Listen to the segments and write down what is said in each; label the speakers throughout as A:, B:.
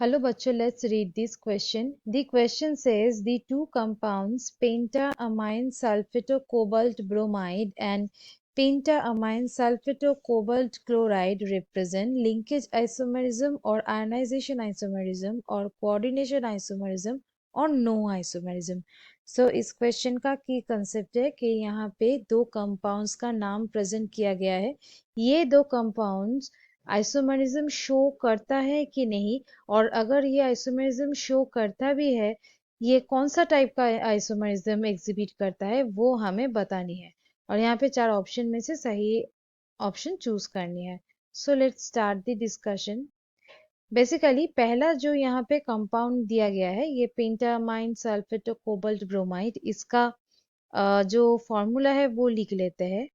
A: Hello, bachcho, let's read this question. The question says the two compounds pentaamine sulfato-cobalt bromide and pentaamine sulfato-cobalt chloride represent linkage isomerism or ionization isomerism or coordination isomerism और no isomerism. So इस question का की concept है कि यहाँ पे दो compounds का नाम प्रेजेंट किया गया है. ये दो कंपाउंड्स आइसोमरिज्म शो करता है कि नहीं, और अगर ये आइसोमरिज्म शो करता भी है, ये कौन सा टाइप का आइसोमरिज्म एग्जिबिट करता है वो हमें बतानी है. और यहाँ पे 4 ऑप्शन में से सही ऑप्शन चूज करनी है. So let's start the discussion. Basically पहला जो यहाँ पे कंपाउंड दिया गया है ये पेंटामाइन सल्फेटो कोबाल्ट ब्रोमाइड, इसका जो फॉर्मूला है वो लिख लेते हैं.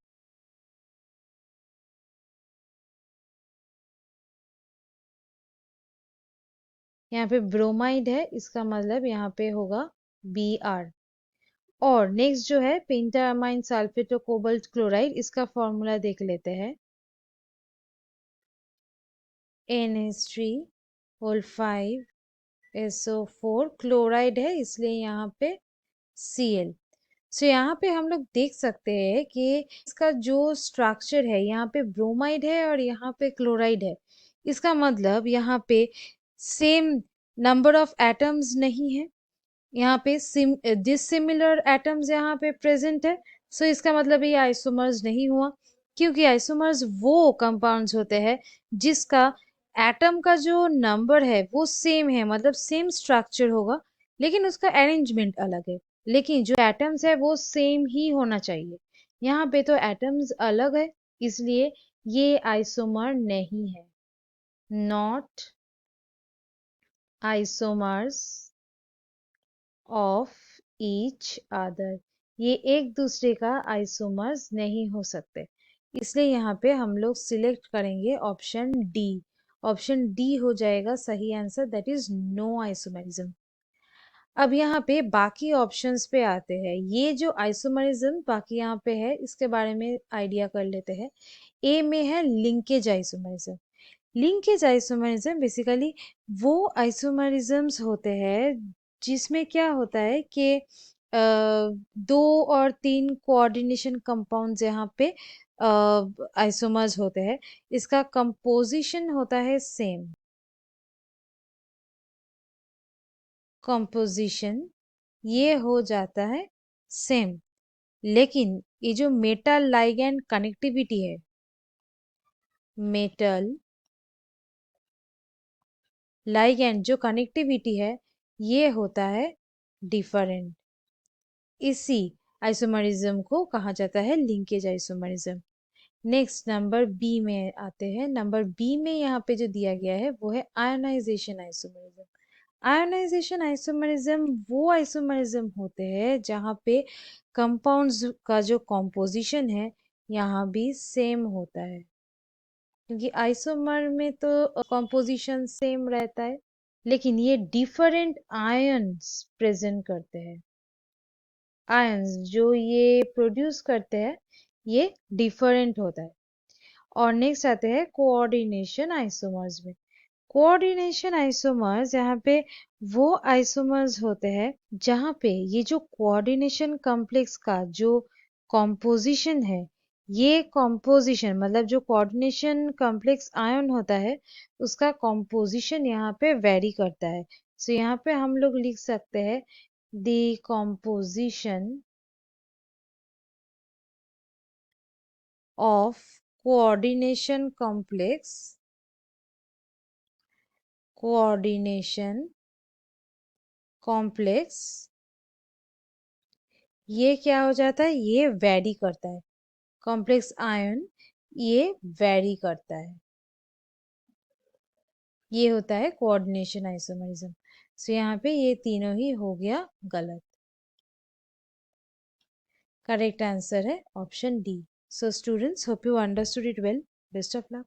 A: यहाँ पे ब्रोमाइड है, इसका मतलब यहाँ पे होगा Br. और नेक्स्ट जो है पेंटामाइन सल्फेटो कोबाल्ट क्लोराइड, इसका फॉर्मूला देख लेते हैं. NH3 O5 क्लोराइड है, इसलिए यहाँ पे Cl. सो यहाँ पे हम लोग देख सकते हैं कि इसका जो स्ट्रक्चर है, यहाँ पे ब्रोमाइड है और यहाँ पे क्लोराइड है. इसका मतलब यहाँ पे सेम नंबर ऑफ एटम्स नहीं है, यहाँ पे डिसिमिलर एटम्स यहाँ पे प्रेजेंट है. सो इसका मतलब ये आइसोमर्स नहीं हुआ, क्योंकि आइसोमर्स वो कंपाउंड्स होते हैं जिसका एटम का जो नंबर है वो सेम है, मतलब सेम स्ट्रक्चर होगा, लेकिन उसका अरेंजमेंट अलग है. लेकिन जो एटम्स है वो सेम ही होना चाहिए. यहाँ पे तो एटम्स अलग है, इसलिए ये आइसोमर नहीं है. Not isomers of each other, ये एक दूसरे का आइसोमर्स नहीं हो सकते. इसलिए यहाँ पे हम लोग सिलेक्ट करेंगे ऑप्शन डी. ऑप्शन डी हो जाएगा सही answer, that is no isomerism. अब यहाँ पे बाकी ऑप्शंस पे आते हैं. ये जो आइसोमरिज्म बाकी यहाँ पे है, इसके बारे में आइडिया कर लेते हैं. ए में है linkage isomerism. Linkage isomerism basically वो आइसोमरिज्म्स होते हैं जिसमें क्या होता है कि दो और तीन कोऑर्डिनेशन कंपाउंड्स यहाँ पे आइसोमर्स होते हैं. इसका कंपोजिशन होता है सेम. कंपोजिशन ये हो जाता है सेम, लेकिन ये जो मेटल लाइगैंड कनेक्टिविटी है, मेटल लाइगैंड जो कनेक्टिविटी है, ये होता है डिफरेंट. इसी आइसोमरिज्म को कहा जाता है linkage isomerism. Next number B में आते हैं. नंबर बी में यहाँ पे जो दिया गया है वो है आयोनाइजेशन आइसोमरिज्म. आयोनाइजेशन आइसोमरिज्म वो आइसोमरिज्म होते हैं जहाँ पे कंपाउंड्स का जो कॉम्पोजिशन है यहाँ भी सेम होता है, क्योंकि आइसोमर में तो कॉम्पोजिशन सेम रहता है, लेकिन ये डिफरेंट आयन्स प्रेजेंट करते हैं. आयन्स जो ये प्रोड्यूस करते हैं ये डिफरेंट होता है. और नेक्स्ट आते हैं कोऑर्डिनेशन आइसोमर्स में. कोऑर्डिनेशन आइसोमर्स यहाँ पे वो आइसोमर्स होते हैं जहाँ पे ये जो कोऑर्डिनेशन कॉम्प्लेक्स का जो कॉम्पोजिशन है, ये कॉम्पोजिशन मतलब जो कोऑर्डिनेशन कॉम्प्लेक्स आयन होता है उसका कॉम्पोजिशन यहाँ पे वेरी करता है. सो यहाँ पे हम लोग लिख सकते हैं the composition of coordination complex ये क्या हो जाता है, ये वेरी करता है. कॉम्प्लेक्स आयन ये वेरी करता है. ये होता है कोऑर्डिनेशन आइसोमरिज्म. सो यहाँ पे ये तीनों ही हो गया गलत. करेक्ट आंसर है option D. So students, hope you understood it well. Best of luck.